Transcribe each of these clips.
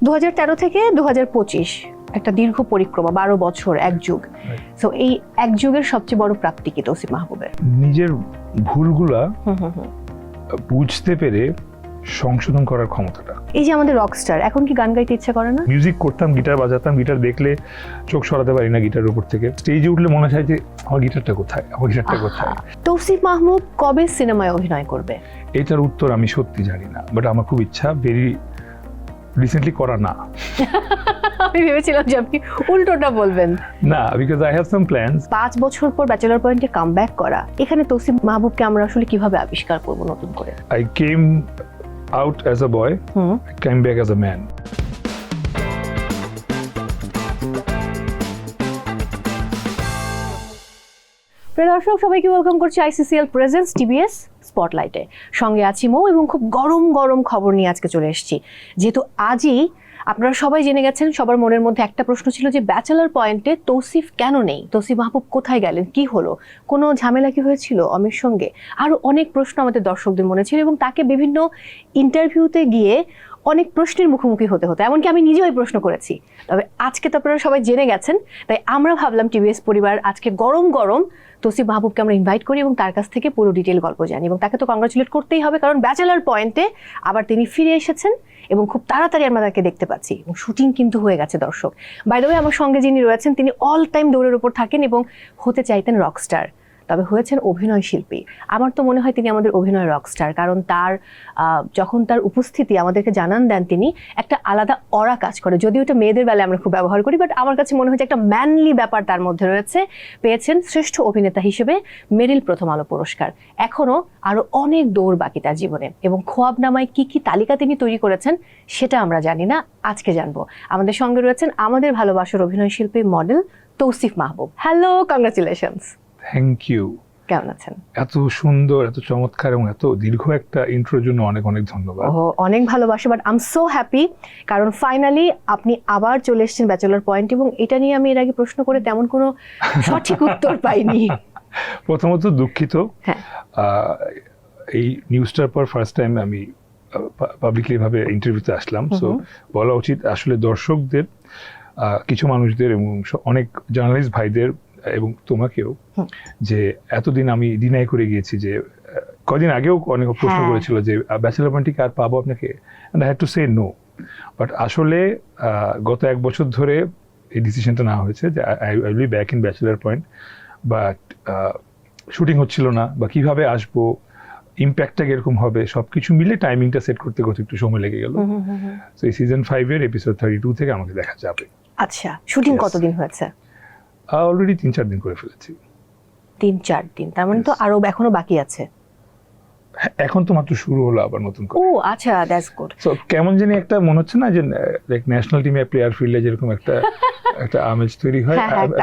2013 থেকে 2025 একটা দীর্ঘ পরিক্রমা, 12 বছর, এক যুগ। সো এই এক যুগের সবচেয়ে বড় প্রাপ্তি কি তৌসিফ মাহবুবের? নিজের ভুলগুলা বুঝতে পেরে সংশোধন করার ক্ষমতাটা। এই যে আমাদের রকস্টার, এখন কি গান গাইতে ইচ্ছা করে না? মিউজিক করতাম, গিটার বাজাতাম, গিটার দেখলে চোখ সরাতে পারি না গিটারের উপর থেকে। স্টেজে উঠলে মনে হয় যে আমার গিটারটা কোথায়, আমার গিটারটা কোথায়। তৌসিফ মাহবুব কবে সিনেমায় অভিনয় করবে? এটার উত্তর আমি সত্যি জানি না, বাট আমার খুব ইচ্ছা ভেরি রিসেন্টলি করা না। আমি ভেবেছিলাম যে আপনি উল্টোটা বলবেন। না, because I have some plans. 5 বছর পর ব্যাচেলর পয়েন্টে কামব্যাক করা, এখানে তৌসিফ মাহবুবকে আমরা আসলে কিভাবে আবিষ্কার করব নতুন করে? I came out as a boy, I came back as a man. প্রিয় দর্শক, সবাইকে ওয়েলকাম করছি ICCL প্রেজেন্স টিবিএস স্পটলাইটে। সঙ্গে আছি মৌ, এবং খুব গরম গরম খবর নিয়ে আজকে চলে এসেছি। যেহেতু আজই আপনারা সবাই জেনে গেছেন, সবার মনের মধ্যে একটা প্রশ্ন ছিল যে ব্যাচেলর পয়েন্টে তৌসিফ কেন নেই, তৌসিফ মাহবুব কোথায় গেলেন, কি হলো, কোনো ঝামেলা কি হয়েছিল অমির সঙ্গে, আরো অনেক প্রশ্ন আমাদের দর্শকদের মনে ছিল, এবং তাকে বিভিন্ন ইন্টারভিউতে গিয়ে অনেক প্রশ্নের মুখোমুখি হতে হতো, এমনকি আমি নিজেও এই প্রশ্ন করেছি। তবে আজকে তো আপনারা সবাই জেনে গেছেন, তাই আমরা ভাবলাম টিবিএস পরিবার আজকে গরম গরম তৌসিফ মাহবুবকে আমরা ইনভাইট করি এবং তার কাছ থেকে পুরো ডিটেল গল্প জানি। এবং তাকে তো কংগ্রাচুলেট করতেই হবে, কারণ ব্যাচেলর পয়েন্টে আবার তিনি ফিরে এসেছেন এবং খুব তাড়াতাড়ি আমরা তাকে দেখতে পাচ্ছি, এবং শুটিং কিন্তু হয়ে গেছে দর্শক। বাই দ্য ওয়ে, আমার সঙ্গে যিনি রয়েছেন তিনি অল টাইম দৌড়ের উপর থাকেন এবং হতে চাইতেন রকস্টার, তবে হয়েছেন অভিনয় শিল্পী। আমার তো মনে হয় তিনি আমাদের অভিনয় রকস্টার, কারণ তার যখন তার উপস্থিতি আমাদেরকে জানান দেন, তিনি একটা আলাদা অরা কাজ করে। যদিও এটা মেয়েদের বেলায় আমরা খুব ব্যবহার করি, বাট আমার কাছে মনে হয় যে একটা ম্যানলি ব্যাপার তার মধ্যে রয়েছে। পেয়েছেন শ্রেষ্ঠ অভিনেতা হিসেবে মেরিল প্রথম আলো পুরস্কার। এখনো আরো অনেক দৌড় বাকি তার জীবনে, এবং খোয়াবনামায় কি কি তালিকা তিনি তৈরি করেছেন সেটা আমরা জানি না, আজকে জানবো। আমাদের সঙ্গে রয়েছেন আমাদের ভালোবাসার অভিনয় শিল্পী model Tousif Mahbub. Hello, congratulations. Thank you. কেমন আছেন? এত সুন্দর, এত চমৎকার এবং এত দীর্ঘ একটা ইন্ট্রোর জন্য অনেক অনেক ধন্যবাদ। অনেক ভালোবাসা, but I am so happy, কারণ ফাইনালি আপনি আবার চলে এসেছেন ব্যাচেলর পয়েন্ট, এবং এটা নিয়ে আমি এর আগে প্রশ্ন করে তেমন কোনো সঠিক উত্তর পাইনি। প্রথমত দুঃখিত, এই নিউজটার পর ফার্স্ট টাইম আমি পাবলিকলি ভাবে ইন্টারভিউতে আসলাম। সো বলা উচিত আসলে দর্শকদের, কিছু মানুষদের এবং অনেক জার্নালিস্ট ভাইদের এবং তোমাকেও, যে এতদিন আমি ডিনাই করে গিয়েছি, যে কদিন আগেও অনেক প্রশ্ন করেছিল যে ব্যাচেলর পয়েন্টে আর পাবো আপনাকে, and I had to say no. But আসলে গত 1 বছর ধরে এই ডিসিশনটা নেওয়া হয়েছে যে I will be back in bachelor point. But shooting হচ্ছিল না, বা কিভাবে আসবো, ইম্প্যাক্টটা কিরকম হবে, সবকিছু মিলে টাইমিংটা সেট করতে করতে একটু সময় লেগে গেল। তো এই সিজন 5 এর এপিসোড 32 থেকে আমাকে দেখা যাবে। আচ্ছা, শুটিং কতদিন হয়েছে? অলরেডি 3-4 দিন করে ফেলেছি। 3-4 দিন, তার মানে তো আরো এখনো বাকি আছে। এখন তো মাত্র শুরু হলো আবার নতুন করে। ও আচ্ছা, দ্যাটস গুড। সো কেমন জানি একটা মনে হচ্ছে না যে লাইক ন্যাশনাল টিমে প্লেয়ার ফিল্ডে যেরকম একটা একটা আমেজ তৈরি হয়,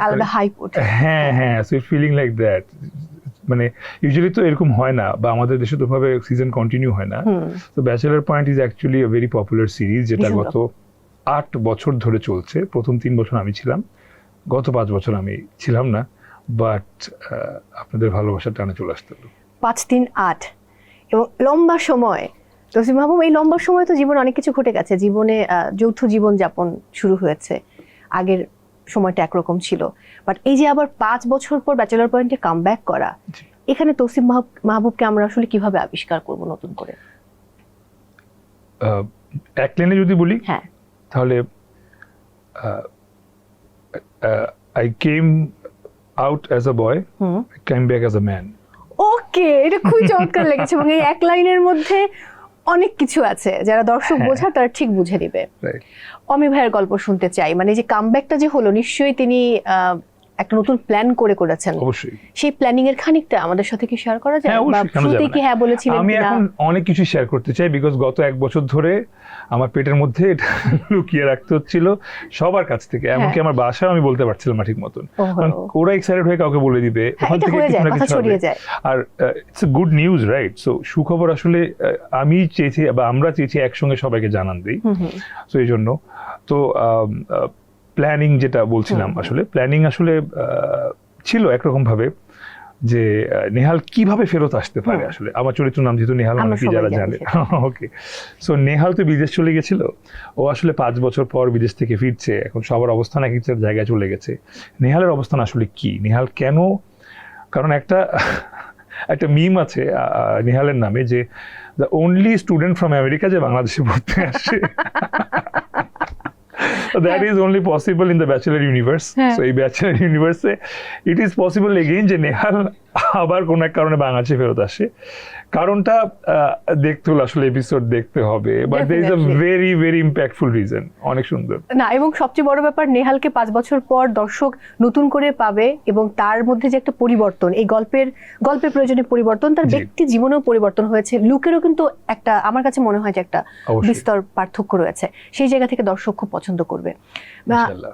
আলাদা হাইপ ওঠে। হ্যাঁ, সো ফিলিং লাইক দ্যাট। মানে ইউজুয়ালি তো এরকম হয় না, বা আমাদের দেশে তো ভাবে সিজন কন্টিনিউ হয় না। তো bachelor point is actually a very popular series, যেটা গত 8 বছর ধরে চলছে। প্রথম 3 বছর আমি ছিলাম, গত 5 বছর আমি ছিলাম না, বাট আপনাদের ভালোবাসার টানে চলে আসতে হলো। 5-3-8 এবং লম্বা সময়। তৌসিফ মাহবুব, এই লম্বা সময় তো জীবনে অনেক কিছু ঘটে গেছে, জীবনে যৌথ জীবন যাপন শুরু হয়েছে, আগের সময়টা একরকম ছিল, বাট এই যে আবার 5 বছর পর ব্যাচেলর পয়েন্টে কামব্যাক করা, এখানে তৌসিফ মাহবুবকে আমরা আসলে কিভাবে আবিষ্কার করব নতুন করে? এক লাইনে যদি বলি, তাহলে I came out as a boy, I came back as a man. ওকে, এটা খুবই চমৎকার লেগেছে, এবং এই এক লাইনের মধ্যে অনেক কিছু আছে, যারা দর্শক বোঝার তারা ঠিক বুঝে দিবে। অমি ভাইয়ের গল্প শুনতে চাই, মানে যে কামব্যাকটা যে হলো, নিশ্চয়ই তিনি একটা নতুন প্ল্যান করেছেন। অবশ্যই সেই প্ল্যানিং এর খানিকটা আমাদের সাথে কি শেয়ার করা যায়? হ্যাঁ, বলেছিলেন। আমি এখন অনেক কিছু শেয়ার করতে চাই, বিকজ গত 1 বছর ধরে আমার পেটের মধ্যে এটা লুকিয়ে রাখতে হচ্ছিল সবার কাছ থেকে, এমনকি আমার বাসায় আমি বলতে পারছিলাম না ঠিক মতন। ওরা এক্সাইটেড হয়ে কাউকে বলে দিবে, ওখান থেকে আর it's a good news, right? So সুখবর আসলে আমি চেয়েছি, বা আমরা চেয়েছি একসঙ্গে সবাইকে জানান দিই। সো এই জন্য তো প্ল্যানিং যেটা বলছিলাম, আসলে প্ল্যানিং আসলে ছিল একরকম ভাবে, যে নেহাল কিভাবে ফেরত আসতে পারে। আসলে আমার চরিত্র নাম যেহেতু নেহাল, আমরা অনেকেই সবাই যারা জানি জানে। ওকে, সো নেহাল তো বিদেশ চলে গেছিল, ও আসলে 5 বছর পর বিদেশ থেকে ফিরছে, এখন সবার অবস্থান এক একটা জায়গায় চলে গেছে। নেহালের অবস্থান আসলে কি, নেহাল কেন, কারণ একটা মিম আছে নেহালের নামে যে the only student from America যে বাংলাদেশে পড়তে আসে। That is only possible in the Bachelor universe. So এই Bachelor universe it is possible again যে নেহাল আবার কোন এক কারণে বাংলাদেশে ফেরত আসে। কারণটা দেখতে হলে আসলে এপিসোড দেখতে হবে, but there is a very very impactful reason. অনেক সুন্দর না, এবং সবচেয়ে বড় ব্যাপার নেহালকে 5 বছর পর দর্শক নতুন করে পাবে, এবং তার মধ্যে যে একটা পরিবর্তন, এই গল্পের প্রয়োজনে পরিবর্তন, তার ব্যক্তি জীবনেও পরিবর্তন হয়েছে, লুকেরও কিন্তু একটা আমার কাছে মনে হয় যে একটা বিস্তর পার্থক্য রয়েছে। সেই জায়গা থেকে দর্শক খুব পছন্দ করবে।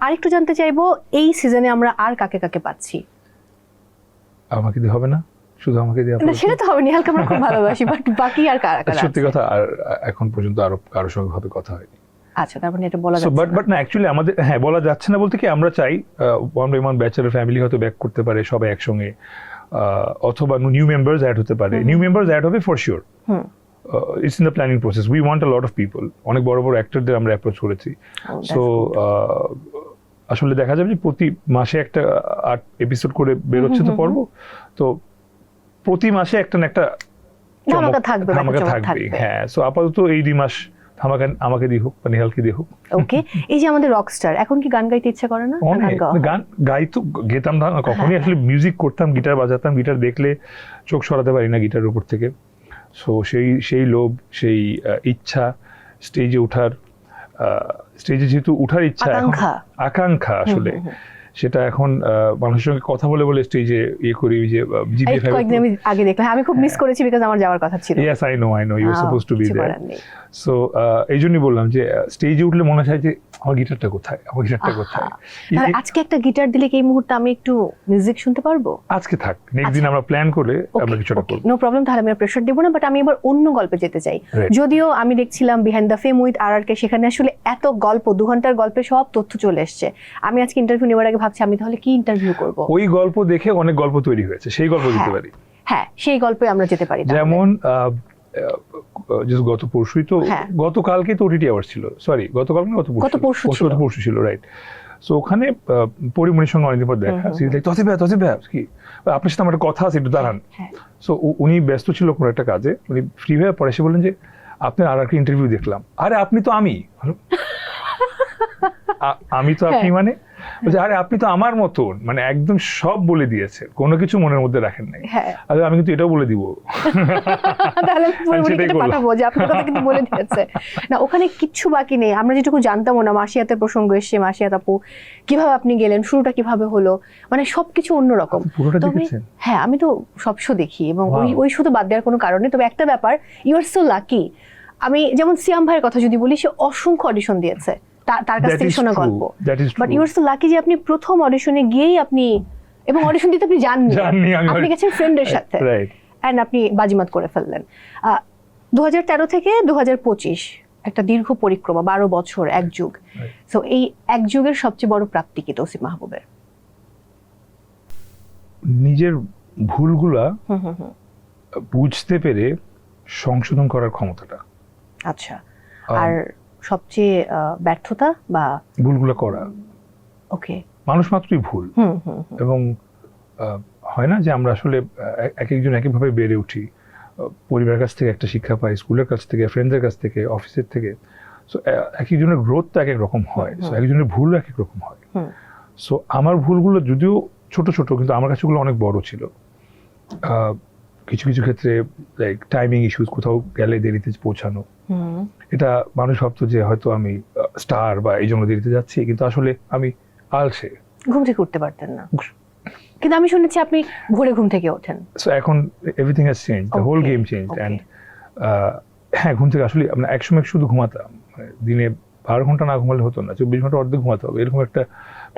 আরেকটু জানতে চাইবো, এই সিজনে আমরা আর কাকে কাকে পাচ্ছি? আমাকে দিয়ে হবে না, শুধু আমাকে দিয়ে না, সেটা তো হবে, নেহালকে আমরা খুব ভালোবাসি, বাট বাকি আর কারা কারা? সত্যি কথা, আর এখন পর্যন্ত আরো কারোর সঙ্গে ভাবে কথা হয়নি। আচ্ছা, তার মানে এটা বলা যাচ্ছে বাট না, অ্যাকচুয়ালি আমাদের বলা যাচ্ছে না বলতে কি, আমরা চাই one by one bachelor family হয়তো ব্যাক করতে পারে সবাই একসঙ্গে, অথবা নিউ মেম্বার্স অ্যাড হতে পারে। নিউ মেম্বার্স অ্যাড হবে for sure, it's in the planning process. We want a lot of people, অনেক বড় বড় অ্যাক্টরদের আমরা অ্যাপ্রোচ করেছি। সো আসলে দেখা যাবে যে প্রতি মাসে একটা 8 এপিসোড করে বেরোচ্ছে তো পর্ব, তো প্রতি মাসে একটা না একটা ধামাকা থাকবে। হ্যাঁ, সো আপাতত এই 2 মাস ধামাকা আমাকে দিয়ে হোক বা নেহালকে দিয়ে হোক। ওকে, এই যে আমাদের রকস্টার, এখন কি গান গাইতে ইচ্ছা করে না? গান গাইতো, গেতাম না কখনই, আসলে মিউজিক করতাম, গিটার বাজাতাম, গিটার দেখলে চোখ সরাতে পারি না গিটারের উপর থেকে। সো সেই লোভ, সেই ইচ্ছা স্টেজে ওঠার, স্টেজে যেহেতু উঠার ইচ্ছা, আকাঙ্ক্ষা আসলে সেটা এখন মানুষের সঙ্গে কথা বলে বলে স্টেজে করি যে জিপিএফ কয়েকদিন আমি আগে দেখলাম, আমি খুব মিস করেছি বিকজ আমার যাওয়ার কথা ছিল। Yes, I know you are supposed to be there. So এই জন্যই বললাম যে স্টেজে উঠলে মনে হয় যে আমার গিটারটা কোথায়। আজকে একটা গিটার দিলে কি এই মুহূর্তে আমি একটু মিউজিক শুনতে পারবো? আজকে থাক, নেক্সট দিন আমরা প্ল্যান করে আমরা কিছুটা করব। নো প্রবলেম, তাহলে আমি প্রেসার দেব না। বাট আমি এবার অন্য গল্পে যেতে চাই। যদিও আমি দেখছিলাম behind the fame with RRK, সেখানে আসলে এত গল্প, 2 ঘন্টার গল্পে সব তথ্য চলে এসছে। আমি আজকে ইন্টারভিউ নেওয়ার আগে ভাবছি আমি তাহলে কি ইন্টারভিউ করব। ওই গল্প দেখে অনেক গল্প তৈরি হয়েছে, সেই গল্প দিতে পারি। হ্যাঁ, সেই গল্পে আমরা যেতে পারি। যেমন গত পরশুই তো, গতকালকে তো ওটিটি আওয়ার্স ছিল, সরি গতকাল না গত পরশু ছিল, রাইট। সো ওখানে পরিমণির সঙ্গে অনেকদিন পর দেখা, কি আপনার সাথে আমার কথা আছে, একটু দাঁড়ান। সো উনি ব্যস্ত ছিল কোনো একটা কাজে, উনি ফ্রি হয়ে পরে এসে বললেন যে আপনার RRK ইন্টারভিউ দেখলাম। আরে আপনি তো আমি তো আপনি মানে আরে আপনি তো আমার মতন, মানে একদম সব বলে দিয়েছে, কোনো কিছু মনের মধ্যে রাখেন নাই। আরে আমি কিন্তু এটাও বলে দিব, না ওখানে কিচ্ছু বাকি নেই। আমরা যেটুকু জানতামও না, মাসিয়াতের প্রসঙ্গ এসছে, মাসিয়াত আপু কিভাবে আপনি গেলেন, শুরুটা কিভাবে হলো, মানে সবকিছু অন্যরকম। হ্যাঁ, আমি তো সব শো দেখি, এবং ওই শো তো বাদ দেওয়ার কোনো কারণে। তবে একটা ব্যাপার, ইউ আর সো লাকি। আমি যেমন সিয়াম ভাইয়ের কথা যদি বলি, সে অসংখ্য অডিশন দিয়েছে, তার কাছ থেকে শোনা গল্প। But you are so lucky যে আপনি প্রথম অডিশনে গিয়েই আপনি, এবং অডিশন দিতে আপনি জাননি, আপনি গেছেন ফ্রেন্ডের সাথে, এন্ড আপনি বাজিমাত করে ফেললেন। 2013 থেকে 2025 একটা দীর্ঘ পরিক্রমা, 12 বছর, এক যুগ। সো এই এক যুগের সবচেয়ে বড় প্রাপ্তি কি তৌসিফ মাহবুবের? নিজের ভুলগুলা বুঝতে পেরে সংশোধন করার ক্ষমতাটা। আচ্ছা, আর সবচেয়ে ব্যর্থতা বা ভুলগুলো করা? ওকে, মানুষ মাত্রই ভুল, এবং হয় না যে আমরা আসলে এক একজন একইভাবে বেড়ে উঠি, পরিবারের কাছ থেকে একটা শিক্ষা পাই, স্কুলের কাছ থেকে, ফ্রেন্ডদের কাছ থেকে, অফিসের থেকে। সো এক একজনের গ্রোথ তো এক এক রকম হয়, সো একজনের ভুল এক এক রকম হয়। সো আমার ভুলগুলো যদিও ছোট ছোট, কিন্তু আমার কাছে ওগুলো অনেক বড় ছিল। কিছু কিছু ক্ষেত্রে লাইক টাইমিং ইস্যুস, কোথাও গেলে দেরিতে পৌঁছানো, এটা মানুষ ভাবতো যে হয়তো আমি স্টার বা এই জন্য দেরিতে যাচ্ছি, কিন্তু আসলে আমি আলসে, ঘুম থেকে উঠতে পারতেন না। কিন্তু আমি শুনেছি আপনি ভোরে ঘুম থেকে ওঠেন। সো এখন everything has change, the whole game change. And হ্যাঁ, ঘুম থেকে আসলে আমরা একসময় শুধু ঘুমাতাম, দিনে 12 ঘন্টা না ঘুমালে হতো না, 24 ঘন্টা অর্ধেক ঘুমাতে হবে, এরকম একটা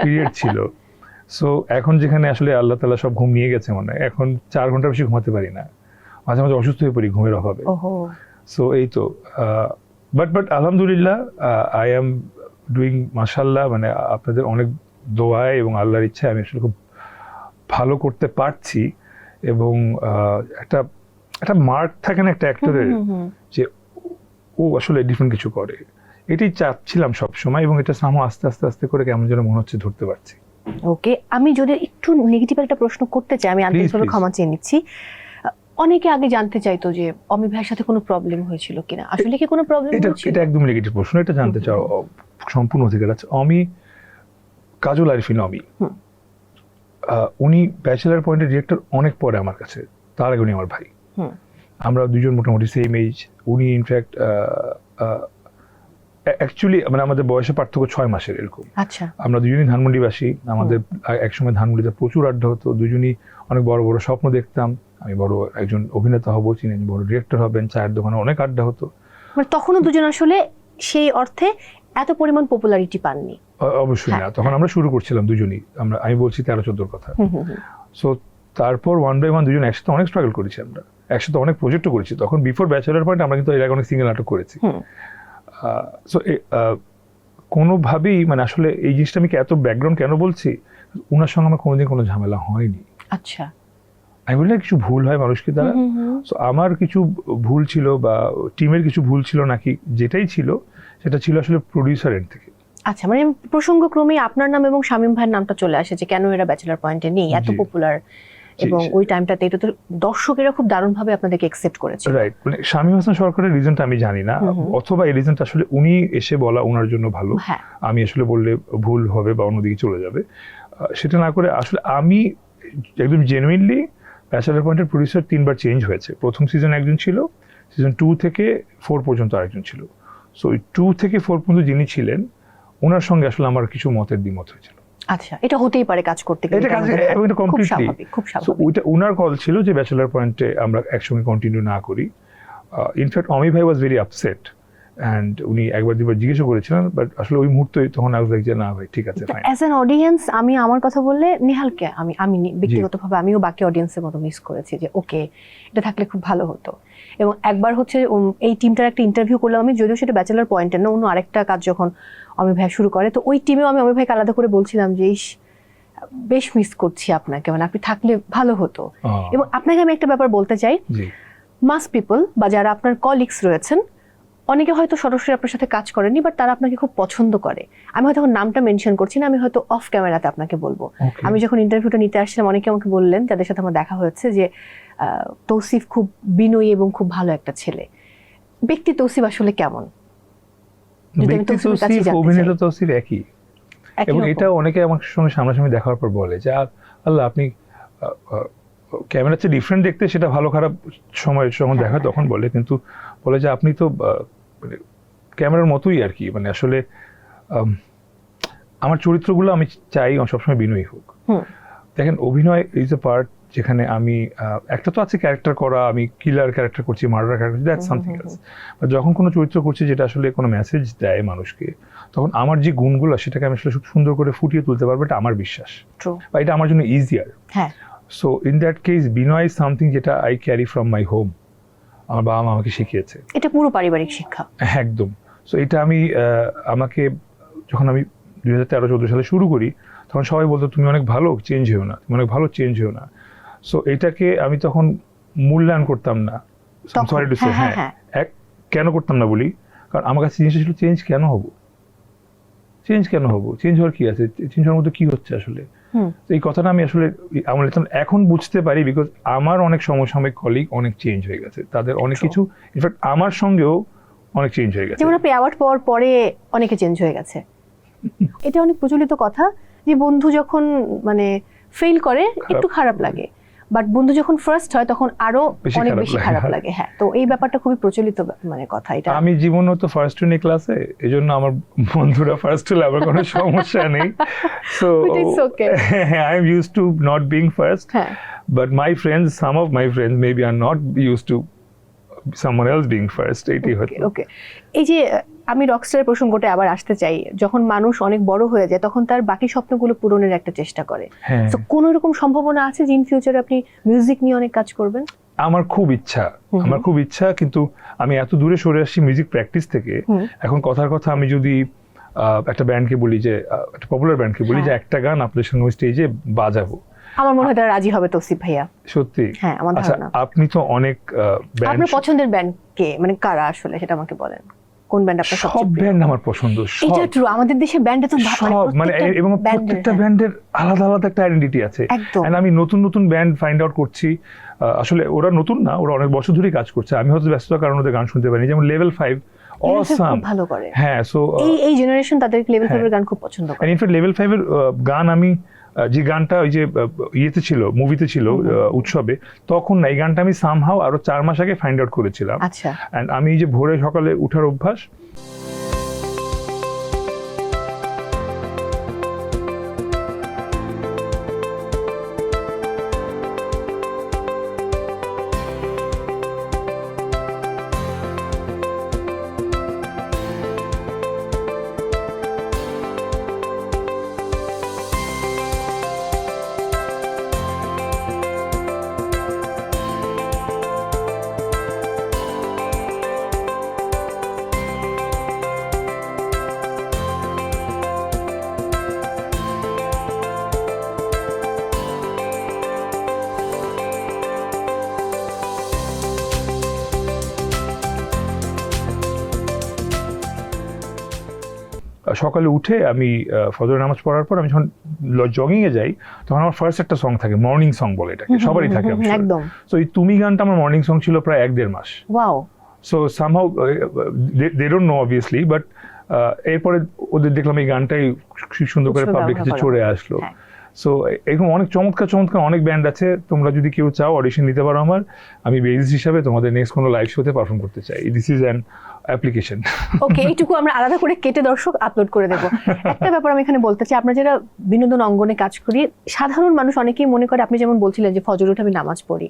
পিরিয়ড ছিল। সো এখন যেখানে আসলে আল্লাহ তাআলা সব ঘুম নিয়ে গেছে, মনে হয় এখন 4 ঘন্টার বেশি ঘুমাতে পারি না, মাঝে মাঝে অসুস্থ হয়ে পড়ি ঘুমের অভাবে। সো এই তো, বাট আলহামদুলিল্লাহ আই এম ডুইং, মাশাআল্লাহ, মানে আপনাদের অনেক দোয়ায় এবং আল্লাহর ইচ্ছায় আমি আসলে খুব ভালো করতে পারছি। এবং একটা একটা মার্ক থাকে না একটা অ্যাক্টরের, যে ও আসলে ডিফারেন্ট কিছু করে, এটাই চাচ্ছিলাম সবসময়, এবং এটা সামহ আস্তে আস্তে আস্তে করে কেমন যেন মনে হচ্ছে ধরতে পারছি। ওকে, আমি যদি একটু নেগেটিভ একটা প্রশ্ন করতে চাই, আমি আন্তরিকভাবে please. ক্ষমা চেয়ে নিচ্ছি। অনেকে আগে জানতে চাইতো যে অমি ভাইয়ের সাথে কোনো প্রবলেম হয়েছিল কিনা, আসলে কি কোনো প্রবলেম এটা হয়েছিল? এটা একদম নেগেটিভ প্রশ্ন, এটা জানতে চাও সম্পূর্ণ অধিকার আছে। অমি, কাজল আরিফিন অমি, উনি ব্যাচেলার পয়েন্টের ডিরেক্টর অনেক পরে আমার কাছে, তার আগে উনি আমার ভাই। আমরা দুজন মোটামুটি সেম এজ। উনি ইনফ্যাক্ট অ্যাকচুয়ালি মানে আমাদের বয়সে পার্থক্য 6 মাসের এরকম। আচ্ছা, আমরা দুজনই ধানমন্ডিবাসী। আমাদের একসময় ধানমন্ডিতে প্রচুর আড্ডা হতো, দুজনই অনেক বড় বড় স্বপ্ন দেখতাম। আমি বড় একজন অভিনেতা হব, চিনি বড় ডিরেক্টর হবেন, চায়ের দোকানে অনেক আড্ডা হতো। মানে তখনও দুজন আসলে সেই অর্থে এত পরিমাণ পপুলারিটি পাননি। অবশ্যই না, তখন আমরা শুরু করছিলাম দুজনই, আমি বলছি 13-14 কথা। সো তারপর ওয়ান বাই ওয়ান দুজন একসাথে অনেক স্ট্রাগল করেছি, আমরা একসাথে অনেক প্রজেক্টও করেছি। তখন বিফোর ব্যাচেলার পয়েন্ট আমরা কিন্তু এর আগে অনেক সিঙ্গেল নাটক করেছি। সো কোনোভাবেই মানে আসলে এই জিনিসটা আমি এত ব্যাকগ্রাউন্ড কেন বলছি, ওনার সঙ্গে আমার কোনোদিন কোনো ঝামেলা হয়নি। আচ্ছা, আমি বলি না কিছু ভুল হয় মানুষকে দ্বারা, সো আমার কিছু ভুল ছিল বা টিমের কিছু ভুল ছিল নাকি, যেটাই ছিল সেটা ছিল আসলে প্রোডিউসার এন্ড থেকে। আচ্ছা, মানে প্রসঙ্গক্রমে আপনার নাম এবং শামীম ভাইয়ের নামটা চলে আসে যে কেন এরা ব্যাচেলার পয়েন্টে নেই, এত পপুলার, এবং ওই টাইমটাতে এটা তো দর্শকেরা খুব দারুণভাবে আপনাদেরকে অ্যাকসেপ্ট করেছে। রাইট, মানে শামীম হাসান সরকারের রিজনটা আমি জানি না, অথবা এই রিজনটা আসলে উনি এসে বলা ওনার জন্য ভালো, আমি আসলে বললে ভুল হবে বা অন্যদিকে চলে যাবে, সেটা না করে আসলে আমি একদম জেনুইনলি ব্যাচেলার পয়েন্টের প্রডিউসার 3বার চেঞ্জ হয়েছে। প্রথম সিজন একজন ছিল, সিজন 2 থেকে 4 পর্যন্ত আরেকজন ছিল। সো ওই 2 থেকে 4 পর্যন্ত যিনি ছিলেন ওনার সঙ্গে আসলে আমার কিছু মতের দ্বিমত হয়েছিল। আচ্ছা, এটা হতেই পারে কাজ করতে গেলে, এটা কমপ্লিটলি খুব স্বাভাবিক। ওইটা ওনার কল ছিল যে ব্যাচেলার পয়েন্টে আমরা একসঙ্গে কন্টিনিউ না করি। ইনফ্যাক্ট অমি ভাই ওয়াজ ভেরি আপসেট, অ্যান্ড উনি একবার দুবার জিজ্ঞেসও করেছিলেন, বাট আসলে ওই মুহূর্তে তখন আই ওয়াজ লাইক যে না ভাই ঠিক আছে ফাইন। অ্যাজ অ্যান অডিয়েন্স আমি আমার কথা বললে নেহালকে আমি ব্যক্তিগতভাবে আমিও বাকি অডিয়েন্সের মতো মিস করেছি যে ওকে এটা থাকলে খুব ভালো হতো। এবং একবার হচ্ছে এই টিমটার একটা ইন্টারভিউ করলাম আমি, যদিও সেটা ব্যাচেলার পয়েন্টের না, অন্য আরেকটা কাজ যখন অমি ভাই শুরু করে, তো ওই টিমেও আমি অমি ভাইকে আলাদা করে বলছিলাম যে বেশ মিস করছি আপনাকে, মানে আপনি থাকলে ভালো হতো। এবং আপনাকে আমি একটা ব্যাপার বলতে চাই, মাস পিপল বা যারা আপনার কলিগস রয়েছেন অনেকে হয়তো সরাসরি আপনার সাথে কাজ করেনি, বাট তারা আপনাকে খুব পছন্দ করে। আমি হয়তো নামটা মেনশন করছি না, আমি হয়তো অফ ক্যামেরাতে আপনাকে বলবো। আমি যখন ইন্টারভিউটা নিতে আসছিলাম অনেকে আমাকে বললেন, যাদের সাথে আমার দেখা হয়েছে, যে তৌসিফ খুব বিনয়ী এবং খুব ভালো একটা ছেলে। ব্যক্তি তৌসিফ আসলে কেমন? অভিনেতা তৌসিফ একই, এবং এটা অনেকে আমার সঙ্গে সামনাসামনি দেখার পর বলে যে আল্লাহ আপনি ক্যামেরার চেয়ে ডিফারেন্ট দেখতে, সেটা ভালো খারাপ সময় যখন দেখা তখন বলে, কিন্তু বলে যে আপনি তো ক্যামেরার মতোই আর কি। মানে আসলে আমার চরিত্রগুলো আমি চাই সবসময় বিনয়ী হোক। দেখেন, অভিনয় ইজ এ পার্ট যেখানে আমি একটা তো আছে ক্যারেক্টার করা, আমি কিলার ক্যারেক্টার করছি, murder character, that's something else. যখন কোনো চরিত্র করছি যেটা আসলে কোনো মেসেজ দেয় মানুষকে, তখন আমার যে গুণগুলো সেটাকে আমি আসলে খুব সুন্দর করে ফুটিয়ে তুলতে পারবো, এটা আমার বিশ্বাস, বা এটা আমার জন্য easier. So in that case বিনয় ইজ সামথিং যেটা I carry from my home, আমার বাবা মা আমাকে শিখিয়েছে, এটা পুরো পারিবারিক শিক্ষা একদম। সো এটা আমি আমাকে যখন আমি 2013-14 সালে শুরু করি, তখন সবাই বলতো তুমি অনেক ভালো, চেঞ্জ হয়েও না, তুমি অনেক ভালো, চেঞ্জ হয়েও না। সো এটাকে আমি তখন মূল্যায়ন করতাম না, সরি টু সে, কেন করতাম না বলি, কারণ আমার কাছে জিনিসটা ছিল চেঞ্জ কেন হবো, চেঞ্জ হওয়ার কি আছে, চেঞ্জ হওয়ার মধ্যে কি হচ্ছে আসলে। এই কথাটা আমি আসলে এখন বুঝতে পারি, বিকজ আমার অনেক সমসাময়িক কলিগ অনেক চেঞ্জ হয়ে গেছে, তাদের অনেক কিছু, ইনফ্যাক্ট আমার সঙ্গেও অনেক চেঞ্জ হয়ে গেছে। যেমন আপনি অ্যাওয়ার্ড পাওয়ার পরে অনেকে চেঞ্জ হয়ে গেছে, এটা অনেক প্রচলিত কথা যে বন্ধু যখন মানে ফেল করে একটু খারাপ লাগে, বাট বন্ধু যখন ফার্স্ট হয় তখন আরো অনেক বেশি খারাপ লাগে। হ্যাঁ, তো এই ব্যাপারটা খুবই প্রচলিত মানে কথা। এটা আমি জীবনে তো ফার্স্ট হইনি ক্লাসে, এজন্য আমার বন্ধুরা ফার্স্ট হলে আমার কোনো সমস্যা নেই। So I am used to not being first, but my friends, some of my friends maybe are not used to someone else being first. ওকে, এই যে আমি রকস্টার প্রসঙ্গটা আবার আসতে চাই, যখন মানুষ অনেক বড় হয়ে যায় তখন তার বাকি স্বপ্নগুলো পূরণের একটা চেষ্টা করে। তো কোন এরকম সম্ভাবনা আছে যে ইন ফিউচারে আপনি মিউজিক নিয়ে অনেক কাজ করবেন? আমার খুব ইচ্ছা, কিন্তু আমি এত দূরে সরে আসছি মিউজিক প্র্যাকটিস থেকে। এখন কথার কথা আমি যদি একটা ব্যান্ডকে বলি, যে একটা পপুলার ব্যান্ডকে বলি যে একটা গান আপনাদের সঙ্গে স্টেজে বাজাবো, আমার মনে হয় তারা রাজি হবে তৌসিফ ভাইয়া। সত্যি? হ্যাঁ, আমার আচ্ছা, ধারণা। আপনি তো অনেক ব্যান্ড, আপনার পছন্দের ব্যান্ড কে, মানে কারা আসলে, সেটা আমাকে বলেন। কোন ব্যান্ড আপনার সব সবচেয়ে প্রিয়? ব্যান্ড আমার পছন্দ, এটা সব ট্রু, আমাদের দেশের ব্যান্ড তো সব মানে এবং প্রত্যেকটা ব্যান্ডের আলাদা আলাদা একটা আইডেন্টিটি আছে। একদম। And আমি নতুন নতুন ব্যান্ড ফাইন্ড আউট করছি। আসলে ওরা নতুন না, ওরা অনেক বছর ধরেই কাজ করছে, আমি হয়তো ব্যস্ততার কারণে ওদের গান শুনতে পারিনি। যেমন লেভেল 5 অসাম, খুব ভালো করে। হ্যাঁ। সো এই জেনারেশন তাদের লেভেল 5 এর গান খুব পছন্দ করে। ইনফ্যাক্ট লেভেল 5 এর গান আমি যে গানটা ওই যে ইয়েতে ছিল, মুভিতে ছিল উৎসবে, তখন না এই গানটা আমি সামহাও আরো 4 মাস আগে ফাইন্ড আউট করেছিলাম। আচ্ছা। এন্ড আমি এই যে ভোরে সকালে উঠার অভ্যাস, সকালে উঠে আমি ফজরের নামাজ পড়ার পর আমি যখন জগিং এ যাই, তখন আমার ফার্স্ট একটা সং থাকে, মর্নিং সং বলে এটাকে, সবারই থাকে একদম। সো এই তুমি গানটা আমার মর্নিং সং ছিল প্রায় 1-1.5 মাস। Wow. So somehow they don't know obviously, but এরপরে ওদের দেখলাম এই গানটাই খুব সুন্দর করে পাবলিক কাছে চলে আসলো। সো এরকম অনেক চমৎকার চমৎকার অনেক ব্যান্ড আছে, তোমরা যদি কেউ চাও অডিশন দিতে পারো আমার, আমি বেসিস হিসাবে তোমাদের নেক্সট কোনো লাইভ শোতে পারফর্ম করতে চাই। This is an application. Okay, এইটুকু আমরা আলাদা করে কেটে দর্শক আপলোড করে দেবো। একটা ব্যাপার আমি এখানে বলতে চাই, আমরা যারা বিনোদন অঙ্গনে কাজ করি, সাধারণ মানুষ অনেকেই মনে করে, আপনি যেমন বলছিলেন যে ফজর উঠে আমি নামাজ পড়ি,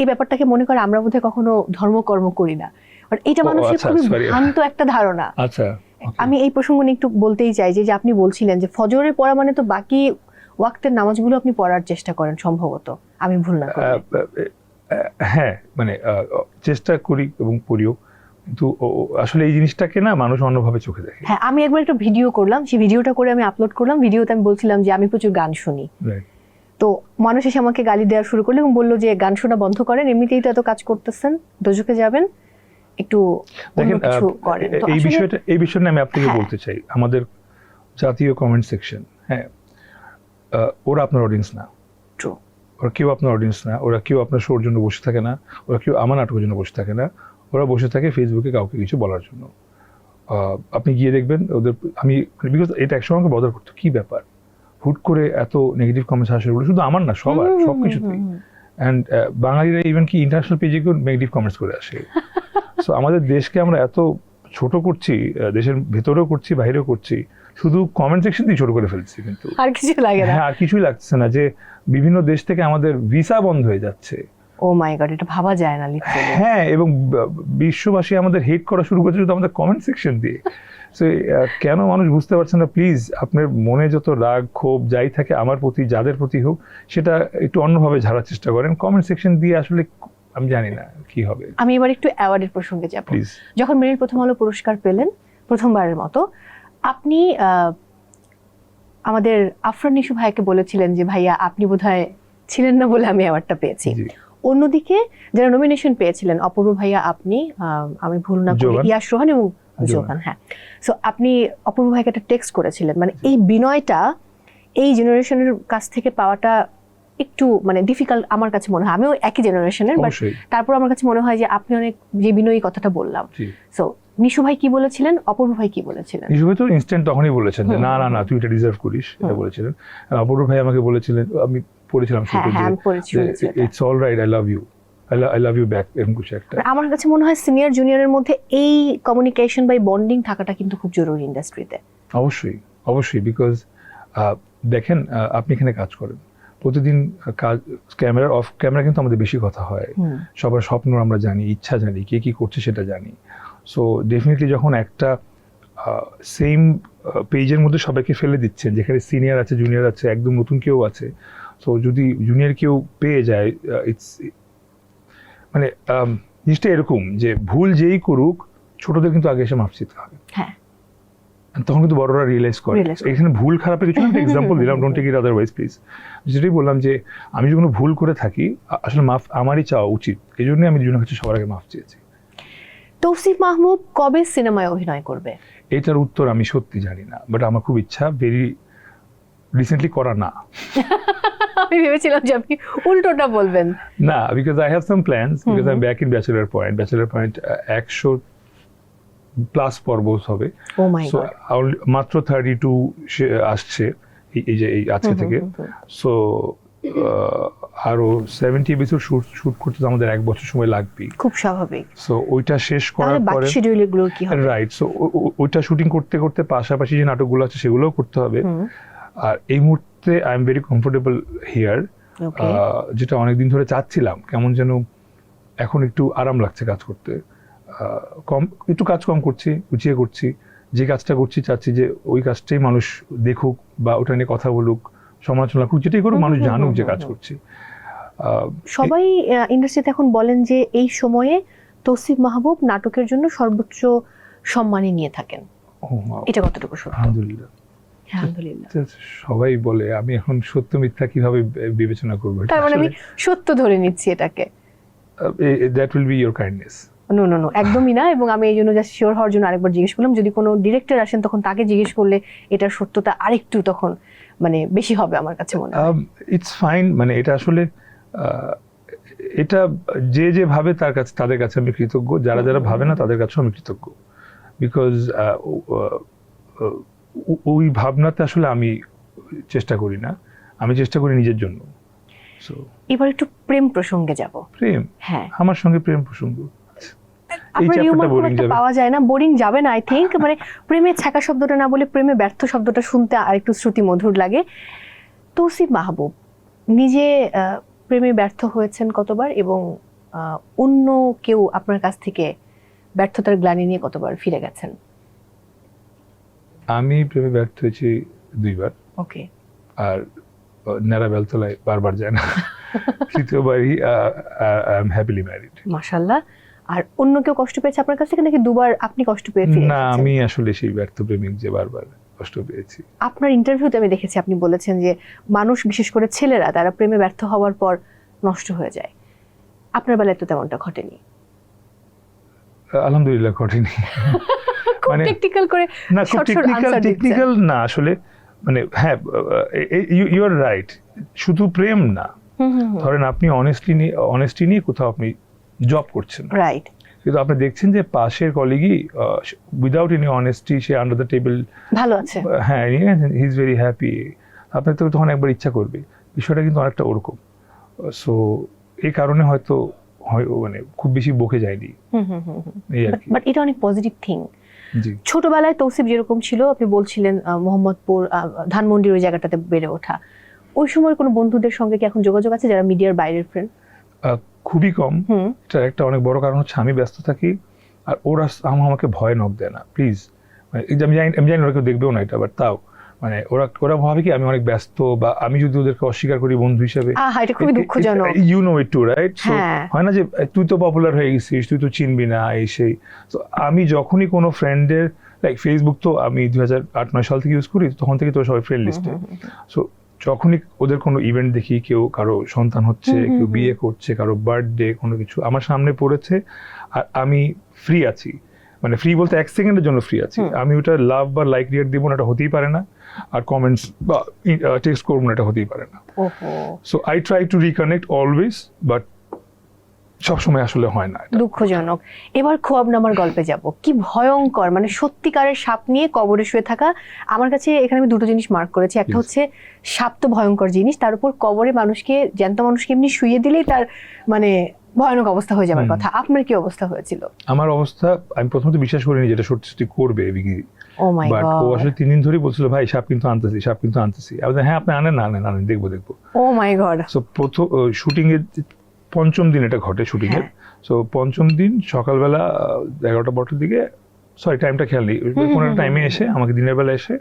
এই ব্যাপারটাকে মনে করে আমরা বোধহয় কখনো ধর্মকর্ম করি না, বাট এটা মানুষের খুবই ভ্রান্ত একটা ধারণা। আচ্ছা, আমি এই প্রসঙ্গ নিয়ে একটু বলতেই চাই যে আপনি বলছিলেন যে ফজরের পড়া মানে তো বাকি ওয়াক্তের নামাজগুলো আপনি পড়ার চেষ্টা করেন সম্ভবত, আমি ভুল না করলে। হ্যাঁ, মানে চেষ্টা করি এবং পড়িও, কিন্তু আসলে এই জিনিসটাকে না মানুষ অন্যভাবে চোখে দেখে। হ্যাঁ, আমি একবার একটা ভিডিও করলাম, সেই ভিডিওটা করে আমি আপলোড করলাম। ভিডিওতে আমি বলছিলাম যে আমি প্রচুর গান শুনি, তো মানুষ এসে আমাকে গালি দেওয়া শুরু করলো এবং বললো যে গান শোনা বন্ধ করেন, এমনিতেই তো এত কাজ করতেছেন, দোজখে যাবেন, একটু অন্য কিছু করেন। তো এই বিষয়টা আমি আপনাকে বলতে চাই, আমাদের জাতীয় কমেন্ট সেকশন, হ্যাঁ, ওরা আপনার অডিয়েন্স না, ওরা কেউ আপনার অডিয়েন্স না, ওরা কেউ আপনার শোর জন্য বসে থাকে না, ওরা কেউ আমার নাটকের জন্য বসে থাকে না, ওরা বসে থাকে ফেসবুকে কাউকে কিছু বলার জন্য। আপনি গিয়ে দেখবেন ওদের, আমি বিকজ এটা একসময় আমাকে বদল করতো, কি ব্যাপার হুট করে এত নেগেটিভ কমেন্টস আসে, শুধু আমার না, সবার, সবকিছুতেই। অ্যান্ড বাঙালিরা ইভেন কি ইন্টারন্যাশনাল পেজে কেউ নেগেটিভ কমেন্টস করে আসে। সো আমাদের দেশকে আমরা এত ছোট করছি, দেশের ভেতরেও করছি, বাইরেও করছি, শুধু কমেন্ট সেকশন দিয়ে ছোট করে ফেলছি, কিন্তু আর কিছু লাগে না। হ্যাঁ, আর কিছুই লাগছে না, যে বিভিন্ন দেশ থেকে আমাদের ভিসা বন্ধ হয়ে যাচ্ছে। ও মাই গড, এটা ভাবা যায় না লিটারালি। হ্যাঁ, এবং বিশ্ববাসী আমাদের হেট করা শুরু করছে শুধু আমাদের কমেন্ট সেকশন দিয়ে। সো কেন মানুষ বুঝতে পারছে না? প্লিজ আপনার মনে যত রাগ ক্ষোভ যাই থাকে আমার প্রতি, যাদের প্রতি হোক, সেটা একটু অন্যভাবে ঝাড়ার চেষ্টা করেন। কমেন্ট সেকশন দিয়ে আসলে আমি জানি না কি হবে। আমি এবার একটু অ্যাওয়ার্ডের প্রসঙ্গে যাব। প্লিজ। যখন মেরিল প্রথম আলো পুরস্কার পেলেন প্রথমবারের মতো, আপনি আমাদের আফরান নিশু ভাইকে বলেছিলেন যে ভাইয়া আপনি বোধহয় ছিলেন না বলে আমি অ্যাওয়ার্ডটা পেয়েছি। অন্যদিকে যারা নমিনেশন পেয়েছিলেন, অপূর্ব ভাইয়া, আপনি, আমি ভুল না করি, ইয়াশ রোহান এবং জোহান, হ্যাঁ। সো আপনি অপূর্ব ভাইকে একটা টেক্সট করেছিলেন, মানে এই বিনয়টা এই জেনারেশনের কাছ থেকে পাওয়াটা একটু মানে ডিফিকাল্ট আমার কাছে মনে হয়। আমিও একই জেনারেশনের, বাট তারপর আমার কাছে মনে হয় যে আপনি অনেক, যে বিনয়ী কথাটা বললাম। সো নিশু ভাই কি বলেছিলেন, অপূর্ব ভাই কি বলেছিলেন? নিশু ভাই তো ইনস্ট্যান্ট তখনই বলেছেন যে না না না, তুই এটা ডিজার্ভ করিস, এটা বলেছিলেন। অপূর্ব ভাই আমাকে বলেছিলেন, আমি পড়েছিলাম শুনতে, যে it's all right, I love you, I love you back, এরকম কিছু একটা। আমার কাছে মনে হয় সিনিয়র জুনিয়রের মধ্যে এই কমিউনিকেশন বা বন্ডিং থাকাটা কিন্তু খুব জরুরি ইন্ডাস্ট্রিতে। অবশ্যই, অবশ্যই, বিকজ দেখেন আপনি এখানে কাজ করেন প্রতিদিন, কাজ ক্যামেরা অফ ক্যামেরা কিন্তু আমাদের বেশি কথা হয়, সবার স্বপ্ন আমরা জানি, ইচ্ছা জানি, কে কি করছে সেটা জানি। সো ডেফিনেটলি যখন একটা সেম পেজের মধ্যে সবাইকে ফেলে দিচ্ছেন, যেখানে সিনিয়র আছে, জুনিয়র আছে, একদম নতুন কেউ আছে, সো যদি জুনিয়র কেউ পেয়ে যায়, ইটস মানে জিনিসটা এরকম যে ভুল যেই করুক, ছোটদের কিন্তু আগে এসে মাপ চিতে হবে। হ্যাঁ, তখন কিন্তু বড়রা রিয়েলাইজ করে। Realize করে। এখানে ভুল খারাপের কিছু একটা এক্সাম্পল দিলাম, don't take it otherwise please. যেটাই বললাম যে আমি যদি কোনো ভুল করে থাকি আসলে মাফ আমারই চাওয়া উচিত, এই জন্যই আমি দুজনের কাছে সবার আগে মাফ চেয়েছি। তৌসিফ মাহমুদ কবে সিনেমায় অভিনয় করবে? এটার উত্তর আমি সত্যি জানি না, বাট আমার খুব ইচ্ছা ভেরি রিসেন্টলি করা না। আমি ভেবেছিলাম যে আপনি উল্টোটা বলবেন। না, because I have some plans, because I am back in bachelor point. Bachelor point 100+ পর্ব হবে। ও মাই সো গড। মাত্র 32 আসছে এই যে এই আজকে থেকে। সো আরো 70 এপিসোড শুট করতে তো আমাদের 1 বছর সময় লাগবে। খুব স্বাভাবিক। সো ওইটা শেষ করার তাহলে পরে বাকি শিডিউলগুলো কি হবে? রাইট, সো ওইটা শুটিং করতে করতে পাশাপাশি যে নাটকগুলো আছে সেগুলোও করতে হবে। আর এই মুহূর্তে I am very comfortable here, okay. যেটা অনেকদিন ধরে চাচ্ছিলাম। কেমন যেন এখন একটু আরাম লাগছে কাজ করতে, একটু কাজ কম করছি, গুছিয়ে করছি। যে কাজটা করছি চাচ্ছি যে ওই কাজটাই মানুষ দেখুক বা ওটা নিয়ে কথা বলুক, সমালোচনা করুক, যেটাই করুক মানুষ জানুক যে কাজ করছি। সবাই ইন্ডাস্ট্রিতে এখন বলেন যে এই সময়ে তৌসিফ মাহবুব নাটকের জন্য সর্বোচ্চ সম্মানই নিয়ে থাকেন, এটা কতটুকু সত্য? আলহামদুলিল্লাহ, আলহামদুলিল্লাহ। সবাই বলে। আমি এখন সত্য মিথ্যা কিভাবে বিবেচনা করবো? তার মানে আমি সত্য ধরে নিচ্ছি এটাকে। That will be your kindness. No no no, একদমই না। এবং আমি এই জন্য জাস্ট শিওর হওয়ার জন্য আরেকবার জিজ্ঞেস করলাম, যদি কোনো ডিরেক্টর আসেন তখন তাকে জিজ্ঞেস করলে এটার সত্যতা আরেকটু তখন মানে বেশি হবে আমার কাছে মনে হয়। ইটস ফাইন, মানে এটা আসলে এটা যে ভাবে তাদের কাছে আমি কৃতজ্ঞ, যারা ভাবে না তাদের কাছেও আমি কৃতজ্ঞ। বিকজ ওই ভাবনাতে আসলে আমি চেষ্টা করি না, আমি চেষ্টা করি নিজের জন্য। সো এবার একটু প্রেম প্রসঙ্গে যাব। প্রেম, হ্যাঁ, আমার সঙ্গে প্রেম প্রসঙ্গ আপনার চ্যাপ্টারটা হিউমার খুব boring একটা যাবে। পাওয়া যায় না, বোরিং যাবে না আই থিংক। মানে প্রেমে ছাকা শব্দটা না বলে প্রেমে ব্যর্থ শব্দটা শুনতে আরেকটু শ্রুতি মধুর লাগে। তৌসিফ মাহবুব নিজে প্রেমে ব্যর্থ হয়েছেন কতবার, এবং অন্য কেউ আপনার কাছ থেকে ব্যর্থতার গ্লানি নিয়ে কতবার ফিরে গেছেন? আমি প্রেমে ব্যর্থ হয়েছি 2 বার, ওকে। আর নেড়া বেলতলায় বারবার যায় না। তৃতীয়বারই আই এম হ্যাপিলি ম্যারিড। মাশাআল্লাহ। আর অন্য কেউ কষ্ট পেয়েছে আপনার কাছ থেকে, নাকি দুবার আপনি কষ্ট পেয়ে ফিরে না, এসেছেন? আমি আসলে সেই ব্যর্থ প্রেমিক যে বারবার কষ্ট পেয়েছি। আপনার ইন্টারভিউতে আমি দেখেছি আপনি বলেছেন যে মানুষ, বিশেষ করে ছেলেরা, তারা প্রেমে ব্যর্থ হওয়ার পর নষ্ট হয়ে যায়। আপনার বেলায় তো তেমনটা ঘটেনি। আলহামদুলিল্লাহ ঘটেনি। খুব মানে টেকনিক্যাল করে না, খুব টেকনিক্যাল না আসলে। মানে হ্যাঁ, ইউ আর রাইট, শুধু প্রেম না। ধরেন আপনি অনেস্টি নিয়ে কোথাও আপনি জব করছেন, রাইট, কিন্তু আপনি দেখছেন যে পাশের কলিগই উইদাউট এনি অনেস্টি সে আন্ডার দ্য টেবিল ভালো আছে, হ্যাঁ, হি ইজ ভেরি হ্যাপি। আপনার তো তখন একবার ইচ্ছা করবে। বিষয়টা কিন্তু অনেকটা ওরকম। সো এই কারণে হয়তো মানে খুব বেশি বকে যায়নি এই আর কি। বাট এটা অনেক পজিটিভ থিং। জি, ছোটবেলায় তৌসিফ যেরকম ছিল, আপনি বলছিলেন মোহাম্মদপুর, ধানমন্ডির ওই জায়গাটাতে বেড়ে ওঠা, ওই সময় কোনো বন্ধুদের সঙ্গে কি এখন যোগাযোগ আছে যারা মিডিয়ার বাইরের ফ্রেন্ড? খুবই কম। এটা একটা অনেক বড় কারণ হচ্ছে আমি ব্যস্ত থাকি, আর ওরা আমাকে ভয় নক দেয় না প্লিজ। মানে আমি জানি ওরা কেউ দেখবেও না এটা, বাট তাও মানে ওরা ভাবে কি আমি অনেক ব্যস্ত, বা আমি যদি ওদেরকে অস্বীকার করি বন্ধু হিসেবে, এটা খুবই দুঃখজনক। You know it too, right? হ্যাঁ। হয় না যে তুই তো পপুলার হয়ে গেছিস, তুই তো চিনবি না, এই সেই। তো আমি যখনই কোনো ফ্রেন্ডের, লাইক ফেসবুক তো আমি 2008-9 সাল থেকে ইউজ করি, তখন থেকে তো সবাই ফ্রেন্ড লিস্টে। সো যখনই ওদের কোনো ইভেন্ট দেখি, কেউ কারো সন্তান হচ্ছে, কেউ বিয়ে করছে, কারো বার্থডে, কোনো কিছু আমার সামনে পড়েছে, আর আমি ফ্রি আছি, মানে ফ্রি বলতে 1 সেকেন্ডের জন্য ফ্রি আছি, আমি ওটা লাভ বা লাইক রিয়েক্ট দিব না, এটা হতেই পারে না। আর কমেন্টস বা টেক্সট করবো না, এটা হতেই পারে না। So I try to reconnect always, but সবসময় আসলে হয় না। দুঃখজনক। এবার খোয়াব নামার গল্পে যাব। কি ভয়ঙ্কর, মানে সত্যিকারের সাপ নিয়ে কবরে শুয়ে থাকা। আমার কাছে এখানে আমি দুটো জিনিস মার্ক করেছি। একটা হচ্ছে সাপ তো ভয়ঙ্কর জিনিস, তার উপর কবরে মানুষকে, জ্যান্ত মানুষকে এমনি শুয়ে দিলেই তার মানে ভয়ানক অবস্থা হয়ে যাবার কথা। আপনার কি অবস্থা হয়েছিল? আমার অবস্থা, আমি প্রথমত বিশ্বাস করিনি যেটা সত্যি করবে বিকি। ও মাই বাট গড। ও আসলে 3 দিন ধরেই বলছিল ভাই সাপ কিন্তু আনতেছি, সাপ কিন্তু আনতেছি। আমি বললাম হ্যাঁ আপনি আনেন, দেখবো। ও মাই গড। সো প্রথম শুটিং এর 5ম দিন এটা ঘটে, শুটিং এর। সো 5ম দিন সকালবেলা 11টা-12টার দিকে, সরি টাইমটা খেয়াল নেই, কোনো টাইমে এসে আমাকে দিনের বেলা এসে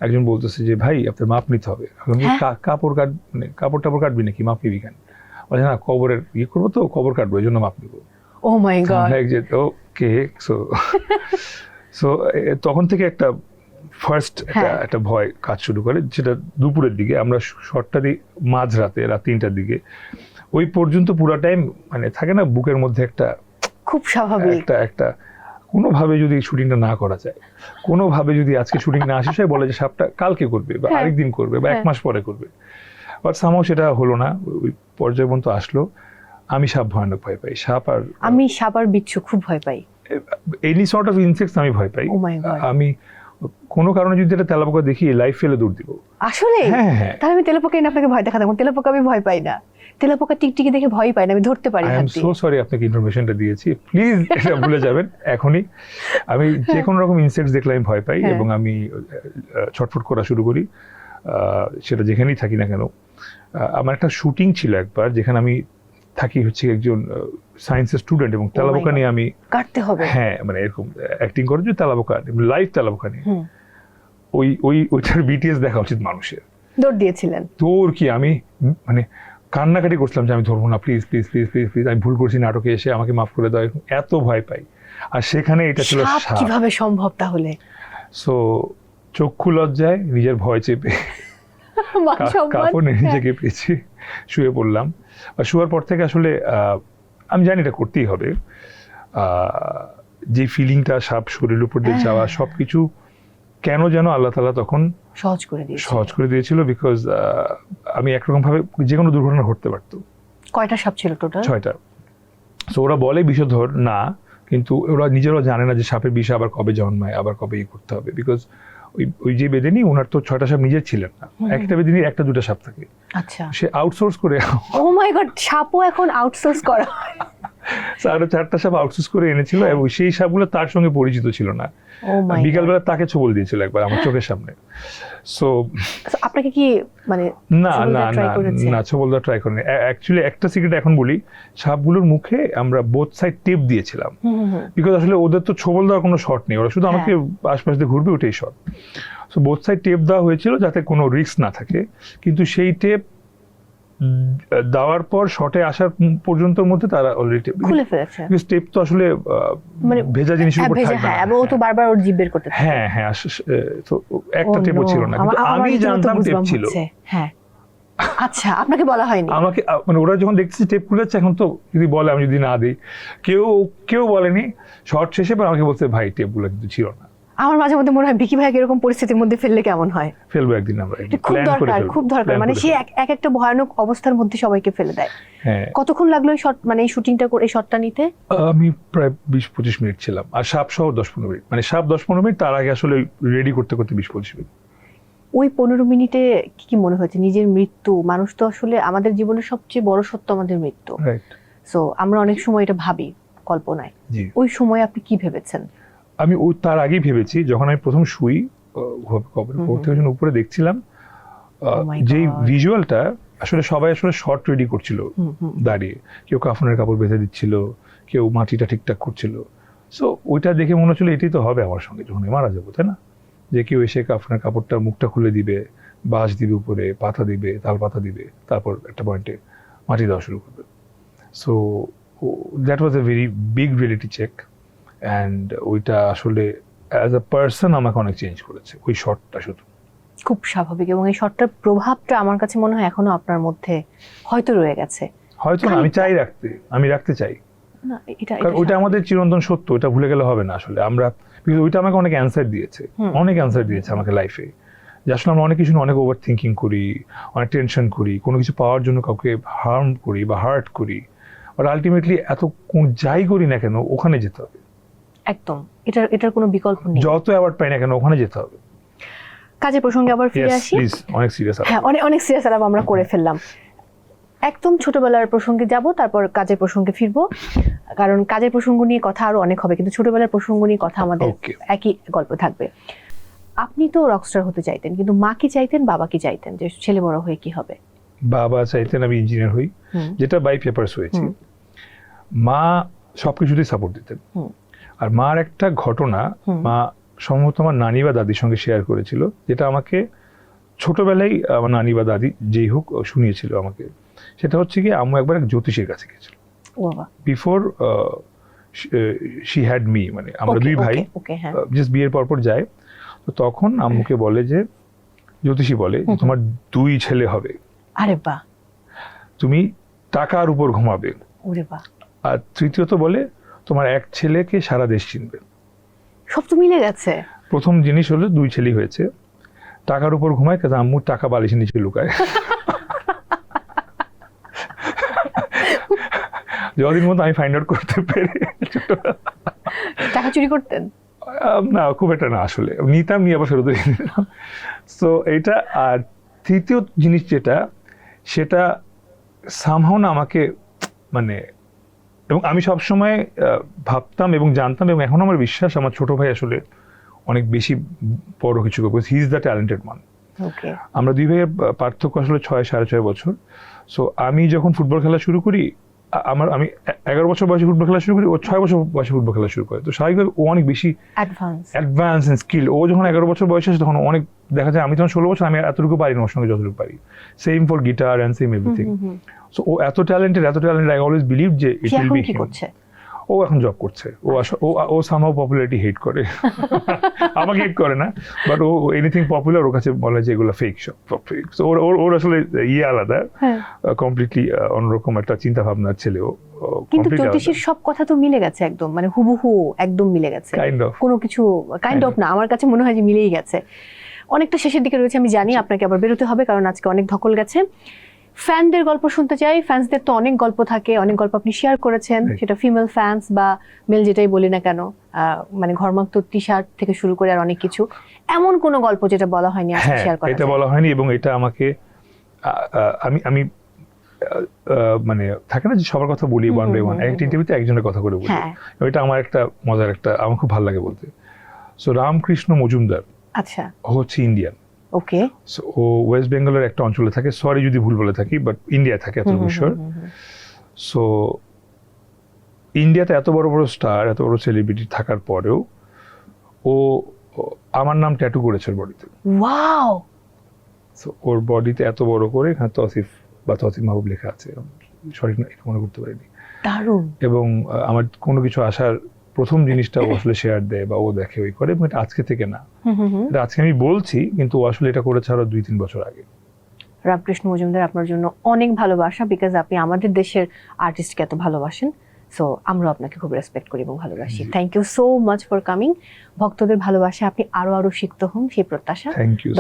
একজন বলতেছে যে ভাই আপনার মাপ নিতে হবে। কাপড় কাটবি নাকি, মাপ নিবি কেন? বলছে না কবরের করবো তো, কবর কাটবো, এই জন্য মাপ নিবো। ও মাই গড। ওকে। সো তখন থেকে একটা ফার্স্ট হ্যাঁ। একটা ভয় কাজ শুরু করে, যেটা দুপুরের দিকে। আমরা শটটা দিই মাঝরাতে, রাত 3টার দিকে। ওই পর্যন্ত পুরো টাইম মানে থাকে না বুকের মধ্যে একটা খুব স্বাভাবিক। একটা কোনোভাবে যদি শুটিংটা না করা যায়, কোনোভাবে যদি আজকে শুটিং না আসে, সে বলে যে সাপটা কালকে করবে বা হ্যাঁ। আরেকদিন করবে বা 1 মাস পরে করবে। বাট সামহাও সেটা হলো না, ওই পর্যায় পর্যন্ত আসলো। আমি সাপ ভয়ানক ভয় পাই, সাপ আর আমি সাপ আর বিচ্ছু খুব ভয় পাই। এনি সর্ট অফ ইনসেক্টস আমি ভয় পাই। Oh my God. আমি কোনো কারণে যদি একটা তেলাপোকা দেখি লাইফ ফেলে দৌড় দিব। আসলে হ্যাঁ হ্যাঁ, তাহলে আমি তেলাপোকা এনে আপনাকে ভয় দেখাতাম। তেলাপোকা আমি ভয় পাই না, তেলাপোকা টিকটিকি দেখে ভয় পাই না, আমি ধরতে পারি আই হাত এম দিয়ে। সো সরি আপনাকে ইনফরমেশনটা দিয়েছি, প্লিজ এটা ভুলে যাবেন এখনই। আমি যে কোনো রকম ইনসেক্টস দেখলে আমি ভয় পাই হ্যাঁ। এবং আমি ছটফট করা শুরু করি, সেটা যেখানেই থাকি না কেন। আমার একটা শুটিং ছিল একবার, যেখানে আমি থাকি হচ্ছে একজন সায়েন্সের স্টুডেন্ট, এবং তেলাপোকা নিয়ে আমি কাটতে হবে। হ্যাঁ মানে এরকম অ্যাক্টিং করে যে তেলাপোকা, লাইভ তেলাপোকা নিয়ে। হুম। ওইটার বিটিএস দেখা উচিত মানুষের। দৌড় দিয়েছিলেন? তোর কি আমি মানে কান্নাকাটি করছিলাম যে আমি ধরবো না, please please please please please, আমি ভুল করছি নাটকে এসে, আমাকে মাফ করে দাও, এত ভয় পাই। আর সেখানে এটা ছিল সাপ সাপ। কিভাবে সম্ভব তাহলে? সো চক্ষু লজ্জায় নিজের ভয় চেপে মান সম্মান। কাপড় নিয়ে নিজেকে পেয়েছি, শুয়ে পড়লাম। আর শুয়ার পর থেকে আসলে আমি জানি এটা করতেই হবে। যে ফিলিংটা সাপ শরীরের উপর দিয়ে যাওয়া, সবকিছু কেন যেন আল্লাহ তাআলা তখন সহজ করে দিয়েছিল, বিকজ আমি একরকম ভাবে যে কোনো দুর্ঘটনা ঘটতে পারতো। কয়টা সাপ ছিল টোটাল? 6টা। সো ওরা বলে বিষধর না, কিন্তু ওরা নিজেরাও জানে না যে সাপের বিষ আবার কবে জন্মায়, আবার কবে করতে হবে। বিকজ ওই যে বেদেনি, ওনার তো 6টা সাপ নিজের ছিলেন না, একটা বেদেনি 1-2টা সাপ থাকে। আচ্ছা। সে আউটসোর্স করে ও মাই গড, সাপও এখন আউটসোর্স করা হয়? আরো 4টা সাপ আউটসোর্স করে এনেছিল, এবং সেই সাপগুলো তার সঙ্গে পরিচিত ছিল না। ও মাই গড। বিকালবেলা তাকে ছবল দিয়েছিল একবার আমার চোখের সামনে। সো আপনাকে কি মানে না না ট্রাই না করেছে? না, ছবল দেওয়া ট্রাই করিনি। অ্যাকচুয়ালি একটা সিক্রেট এখন বলি, সাপগুলোর মুখে আমরা বোথ সাইড টেপ দিয়েছিলাম, বিকজ আসলে ওদের তো ছবল দেওয়ার কোনো শট নেই, ওরা শুধু আমাকে আশপাশ দিয়ে ঘুরবে, ওটাই shot. So both side tape দেওয়া হয়েছিল যাতে কোনো রিস্ক না থাকে, কিন্তু সেই টেপ দেওয়ার পর শটে আসার পর্যন্ত মধ্যে তারা অলরেডি খুলে ফেলেছে। টেপ তো আসলে মানে ভেজা জিনিসের উপর ভেজা, থাকবে হ্যাঁ, না। এবং ও তো বারবার ওর জিভ বের করতে থাকে। হ্যাঁ হ্যাঁ, তো একটা Oh টেপও no, ছিল না, কিন্তু আমার আমি রীতিমতো জানতাম টেপ goosebump ছিল। হচ্ছে। হ্যাঁ, আচ্ছা, আপনাকে বলা হয়নি? আমাকে মানে ওরা যখন দেখতেছি টেপ খুলেছে, এখন তো যদি বলে আমি যদি না দিই, কেউ বলেনি। শর্ট শেষে পর আমাকে বলছে ভাই টেপগুলো কিন্তু ছিল না। আমার মাঝে মধ্যে মনে হয় বিকি ভাইকে এরকম পরিস্থিতির মধ্যে ফেললে কেমন হয়? ফেলবো একদিন আমরা, এটা খুব দরকার, খুব দরকার। মানে সে এক একটা ভয়ানক অবস্থার মধ্যে সবাইকে ফেলে দেয়। হ্যাঁ, কতক্ষণ লাগলো এই শট, মানে এই শুটিংটা করে এই শটটা নিতে? আমি প্রায় 20-25 মিনিট ছিলাম, আর সাপ সহ 10-15 মিনিট। মানে সাপ 10-15 মিনিট, তার আগে আসলে রেডি করতে 20-25 মিনিট। ওই 15 মিনিটে কি মনে হয়েছে? নিজের মৃত্যু, মানুষ তো আসলে আমাদের জীবনের সবচেয়ে বড় সত্য আমাদের মৃত্যু। রাইট। সো আমরা অনেক সময় এটা ভাবি কল্পনায়। জি, ওই সময় আপনি কি ভেবেছেন? আমি তার আগেই ভেবেছি, যখন আমি প্রথম শুই কবরের উপর থেকে যখন উপরে দেখছিলাম, my যেই God. ভিজুয়ালটা আসলে সবাই আসলে শর্ট রেডি করছিল দাঁড়িয়ে, কেউ কাফনের কাপড় বেঁধে দিচ্ছিল, কেউ মাটিটা ঠিকঠাক করছিল। সো ওইটা দেখে মনে হচ্ছিল এটাই তো হবে আমার সঙ্গে যখন আমি মারা যাবো, তাই না? যে কেউ এসে কাফনের কাপড়টা মুখটা খুলে দিবে, বাঁশ দিবে উপরে, পাতা দিবে, তাল পাতা দিবে, তারপর একটা পয়েন্টে মাটি দেওয়া শুরু করবে। So that was a very big reality check, and ওইটা আসলে অ্যাজ আ পার্সন আমাকে অনেক চেঞ্জ করেছে ওই শটটা শুধু। খুব স্বাভাবিক, এবং এই শটটার প্রভাবটা আমার কাছে মনে হয় এখনো আপনার মধ্যে হয়তো রয়ে গেছে। হয়তো না, আমি রাখতে চাই, না, এটা কারণ ওইটা আমাদের চিরন্তন সত্য, ওটা ভুলে গেলে হবে না আসলে। আমরা ওইটা আমাকে অনেক অ্যান্সার দিয়েছে আমাকে লাইফে, যে আসলে আমরা অনেক কিছু অনেক ওভার থিঙ্কিং করি, অনেক টেনশন করি, কোনো কিছু পাওয়ার জন্য কাউকে হার্ম করি বা হার্ট করি, আর আলটিমেটলি যাই করি না কেন ওখানে যেতে হবে। একদম, এটার কোনো বিকল্প নেই। যত অ্যাওয়ার্ড পাই না কেন ওখানে যেতে হবে। কাজের প্রসঙ্গে আবার ফিরে আসি। প্লিজ, অনেক সিরিয়াস। হ্যাঁ, অনেক সিরিয়াস আলাপ আমরা করে ফেললাম। একদম ছোটবেলার প্রসঙ্গে যাব, তারপর কাজের প্রসঙ্গে ফিরবো, কারণ কাজের প্রসঙ্গ নিয়ে কথা আরো অনেক হবে, কিন্তু ছোটবেলার প্রসঙ্গ নিয়ে কথা আমাদের একই গল্প থাকবে। আপনি তো রকস্টার হতে চাইতেন, কিন্তু মা কি চাইতেন, বাবা কি চাইতেন যে ছেলে বড় হয়ে কি হবে? বাবা চাইতেন আমি ইঞ্জিনিয়ার হই, যেটা বাই পেপারস হয়েছে। মা সবকিছুতেই সাপোর্ট দিতেন। আর মার একটা ঘটনা মা সম্ভবত আমার নানি বা দাদির সঙ্গে শেয়ার করেছিল, যেটা আমাকে ছোটবেলায় আমার নানি বা দাদি যেই হোক শুনিয়েছিল আমাকে। সেটা হচ্ছে কি, আম্মু একবার এক জ্যোতিষীর কাছে গেছিল বিফোর শি হ্যাড মি, মানে আমরা দুই ভাই জাস্ট বিয়ের পরপর যায়। তো তখন আম্মুকে বলে যে, জ্যোতিষী বলে যে, তোমার 2 ছেলে হবে, আরে বাহ, তুমি টাকার উপর ঘুমাবে। ওরে বাহ, আর তৃতীয়ত বলে তোমার 1 ছেলেকে সারা দেশ চিনবে। সব তো মিলে গেছে। প্রথম জিনিস হলো 2 ছেলে হয়েছে, টাকার উপর ঘুমায়, কারণ আম্মুর টাকা বালিশের নিচে লুকায়। যতদিন মতো আমি ফাইন্ড আউট করতে পেরে। টাকা চুরি করতেন? না, খুব একটা না, আসলে নিতাম, নিয়ে আবার ফেরত দিয়ে দিতাম। সো এইটা। আর তৃতীয় জিনিস যেটা, সেটা সামহাও না আমাকে মানে, এবং আমি সবসময় ভাবতাম এবং জানতাম, এবং এখন আমার বিশ্বাস আমার ছোট ভাই আসলে অনেক বেশি বড় কিছু করবে, হি ইজ দ্য ট্যালেন্টেড মান। ওকে। আমরা 2 ভাইয়ের পার্থক্য আসলে 6-6.5 বছর। সো আমি যখন ফুটবল খেলা শুরু করি, আমি 11 বছর বয়সে ফুটবল খেলা শুরু করি, ও 6 বছর বয়সে ফুটবল খেলা শুরু করে। তো স্বাভাবিকভাবে ও অনেক বেশি অ্যাডভান্স এন্ড স্কিল। ও যখন 11 বছর বয়সে আসে তখন অনেক দেখা যায়, আমি তখন 16 বছর, আমি এতটুকু পারি না ওর সঙ্গে যতটুকু পারি। Same for guitar and same everything. So ও এত ট্যালেন্টেড, আই অলওয়েজ বিলিভ যে ইট উইল বি হিম। ও এখন জব করছে। ও সামহাউ পপুলারিটি হেট করে। আমাকে হেট করে না, বাট ও এনিথিং পপুলার ওর কাছে বলে যে এগুলো ফেক সব। ওর আসলে আলাদা, কমপ্লিটলি অন্যরকম একটা চিন্তা ভাবনার ছেলে ও। কিন্তু জ্যোতিষীর সব কথা তো মিলে গেছে একদম, মানে হুবহু একদম মিলে গেছে। কোনো কিছু কাইন্ড অফ না, আমার কাছে মনে হয় যে মিলেই গেছে। অনেকটা শেষের দিকে রয়েছে, আমি জানি আপনাকে আবার বেরোতে হবে, কারণ আজকে অনেক ধকল গেছে। ফ্যানদের গল্প শুনতে চাই। ফ্যান্সদের তো অনেক গল্প থাকে, অনেক গল্প আপনি শেয়ার করেছেন, সেটা ফিমেল ফ্যান্স বা মেল যেটাই বলি না কেন, মানে ঘরমাক্ত টি শার্ট থেকে শুরু করে আর অনেক কিছু। এমন কোনো গল্প যেটা বলা হয়নি আজকে শেয়ার করা? এটা বলা হয়নি, এবং এটা আমাকে আমি মানে থাকে না যে সবার কথা বলি ওয়ান বাই ওয়ান, একটা ইন্টারভিউতে একজনের কথা করে বলি। এটা আমার একটা মজার একটা, আমার খুব ভালো লাগে বলতে। সো রামকৃষ্ণ মজুমদার, আচ্ছা, ও হচ্ছে ইন্ডিয়ান। ওকে। সো ও ওয়েস্ট বেঙ্গলের একটা অঞ্চলে থাকে, সরি যদি ভুল বলে থাকি, বাট ইন্ডিয়া থাকে এতটুকু শিওর। সো ইন্ডিয়াতে এত বড় বড় স্টার, এত বড় সেলিব্রিটি থাকার পরেও ও আমার নাম ট্যাটু করেছে ওর বডিতে। ওয়াও! সো ওর বডিতে এত বড় করে এখানে তৌসিফ বা তৌসিফ মাহবুব লেখা আছে, সঠিক না এটা মনে করতে পারিনি। দারুণ। এবং আমার কোনো কিছু আসার প্রথম জিনিসটা ও আসলে শেয়ার দেয় বা ও দেখে ওই করে, এবং এটা আজকে থেকে না, এটা আজকে আমি বলছি, কিন্তু ও আসলে এটা করেছে আরো 2-3 বছর আগে। রামকৃষ্ণ মজুমদার, আপনার জন্য অনেক ভালোবাসা, বিকজ আপনি আমাদের দেশের আর্টিস্টকে এত ভালোবাসেন। সো আমরা আপনাকে খুব রেসপেক্ট করি এবং ভালোবাসি। Thank you so much for coming. ভক্তদের ভালোবাসা আপনি আরো সিক্ত হন, সেই প্রত্যাশা।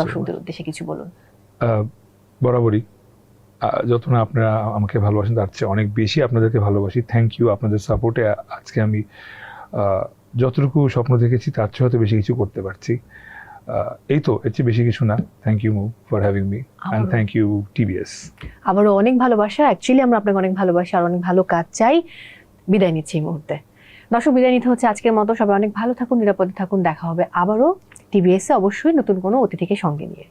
দর্শকদের উদ্দেশ্যে কিছু বলুন। বরাবরই যত না আপনারা আমাকে ভালোবাসেন, তার চেয়ে অনেক বেশি আপনাদেরকে ভালোবাসি। থ্যাংক ইউ আপনাদের সাপোর্টে আজকে আমি যতটুকু স্বপ্ন দেখেছি তার চেয়ে হয়তো বেশি কিছু করতে পারছি। এই তো, এর চেয়ে বেশি কিছু না। Thank you much for having me, and thank you TVS. আবারও অনেক ভালোবাসা। অ্যাকচুয়ালি আমরা আপনাকে অনেক ভালোবাসি আর অনেক ভালো কাজ চাই। বিদায় নিচ্ছি এই মুহূর্তে। দর্শক, বিদায় নিতে হচ্ছে আজকের মতো। সবাই অনেক ভালো থাকুন, নিরাপদে থাকুন। দেখা হবে আবারও টিভিএসে, অবশ্যই নতুন কোনো অতিথিকে সঙ্গে নিয়ে।